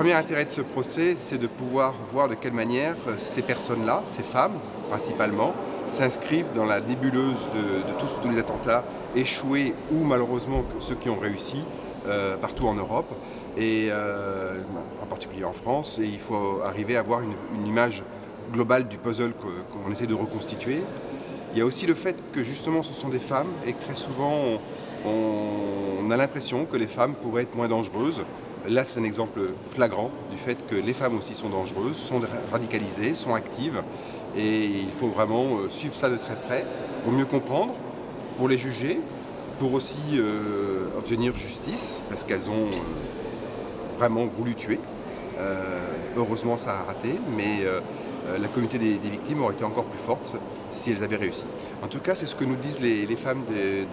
premier intérêt de ce procès, c'est de pouvoir voir de quelle manière ces personnes-là, ces femmes principalement, s'inscrivent dans la nébuleuse de tous les attentats échoués ou malheureusement ceux qui ont réussi partout en Europe et en particulier en France. Et il faut arriver à avoir une image globale du puzzle qu'on essaie de reconstituer. Il y a aussi le fait que justement ce sont des femmes et que très souvent on a l'impression que les femmes pourraient être moins dangereuses. Là, c'est un exemple flagrant du fait que les femmes aussi sont dangereuses, sont radicalisées, sont actives. Et il faut vraiment suivre ça de très près pour mieux comprendre, pour les juger, pour aussi obtenir justice, parce qu'elles ont vraiment voulu tuer. Heureusement, ça a raté, mais la communauté des victimes aurait été encore plus forte si elles avaient réussi. En tout cas, c'est ce que nous disent les femmes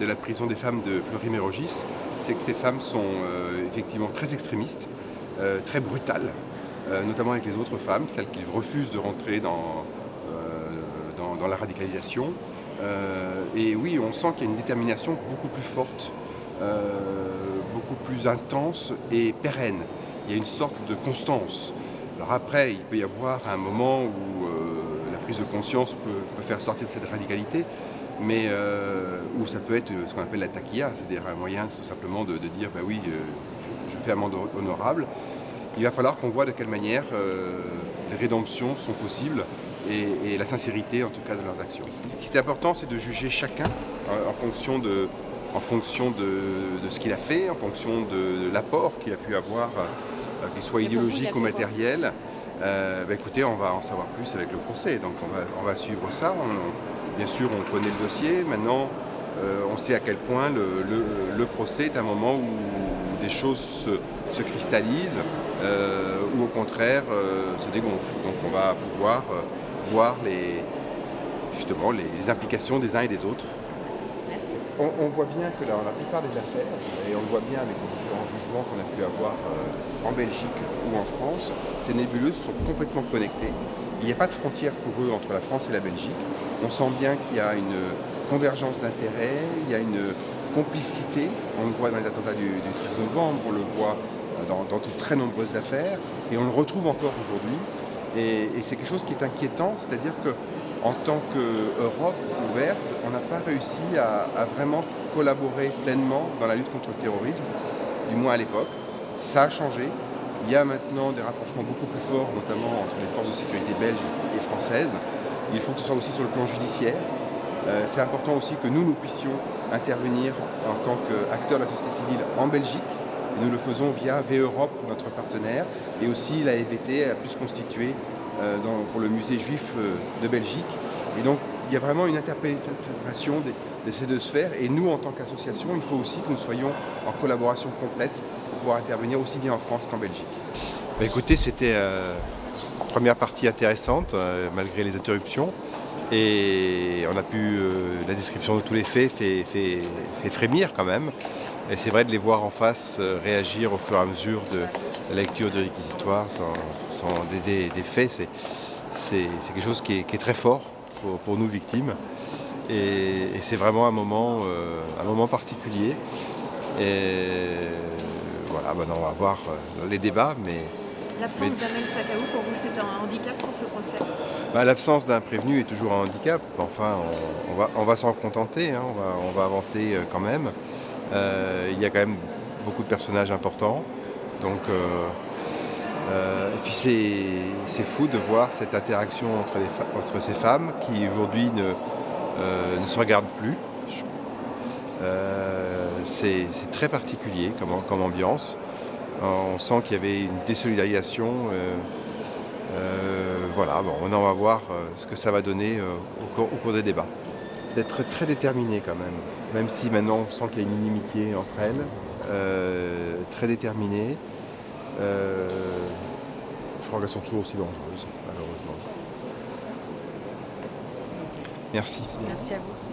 de la prison des femmes de Fleury-Mérogis, c'est que ces femmes sont effectivement très extrémistes, très brutales, notamment avec les autres femmes, celles qui refusent de rentrer dans la radicalisation. Et oui, on sent qu'il y a une détermination beaucoup plus forte, beaucoup plus intense et pérenne. Il y a une sorte de constance. Alors après, il peut y avoir un moment où la prise de conscience peut faire sortir de cette radicalité, mais où ça peut être ce qu'on appelle la taquilla, c'est-à-dire un moyen tout simplement de dire bah oui, je fais amende honorable. Il va falloir qu'on voit de quelle manière les rédemptions sont possibles et la sincérité en tout cas de leurs actions. Ce qui est important, c'est de juger chacun en fonction de ce qu'il a fait, en fonction de l'apport qu'il a pu avoir, qu'il soit idéologique ou matériel. Écoutez, on va en savoir plus avec le procès, donc on va suivre ça. Bien sûr, on connaît le dossier. Maintenant, on sait à quel point le procès est un moment où des choses se cristallisent ou au contraire se dégonflent. Donc on va pouvoir voir justement les implications des uns et des autres. On voit bien que dans la plupart des affaires, et on le voit bien avec les différents jugements qu'on a pu avoir en Belgique ou en France, ces nébuleuses sont complètement connectées. Il n'y a pas de frontière pour eux entre la France et la Belgique. On sent bien qu'il y a une convergence d'intérêts, il y a une complicité. On le voit dans les attentats du 13 novembre, on le voit dans de très nombreuses affaires, et on le retrouve encore aujourd'hui. Et c'est quelque chose qui est inquiétant, c'est-à-dire qu'en tant qu'Europe ouverte, on n'a pas réussi à vraiment collaborer pleinement dans la lutte contre le terrorisme, du moins à l'époque. Ça a changé. Il y a maintenant des rapprochements beaucoup plus forts, notamment entre les forces de sécurité belges et françaises. Il faut que ce soit aussi sur le plan judiciaire. C'est important aussi que nous puissions intervenir en tant qu'acteurs de la société civile en Belgique. Et nous le faisons via VEurope, notre partenaire, et aussi la EVT a pu se constituer pour le musée juif de Belgique. Et donc, il y a vraiment une interpénétration de ces deux sphères. Et nous, en tant qu'association, il faut aussi que nous soyons en collaboration complète pour pouvoir intervenir aussi bien en France qu'en Belgique. Écoutez, c'était une première partie intéressante, malgré les interruptions. Et on a pu, la description de tous les faits fait frémir quand même. Et c'est vrai de les voir en face réagir au fur et à mesure de la lecture de réquisitoire sans des faits, c'est quelque chose qui est très fort pour nous victimes. Et c'est vraiment un moment particulier. Et voilà, maintenant on va voir les débats. L'absence d'Amel Sakaou, pour vous, c'est un handicap pour ce procès ? L'absence d'un prévenu est toujours un handicap. Enfin, on va s'en contenter, hein, on va avancer quand même. Il y a quand même beaucoup de personnages importants. Donc, et puis c'est fou de voir cette interaction entre ces femmes qui aujourd'hui ne se regardent plus. C'est très particulier comme ambiance. On sent qu'il y avait une désolidarisation. Voilà, bon, on va voir ce que ça va donner au cours des débats. D'être très déterminé quand même si maintenant on sent qu'il y a une inimitié entre elles, très déterminées. Je crois qu'elles sont toujours aussi dangereuses, malheureusement. Merci. Merci à vous.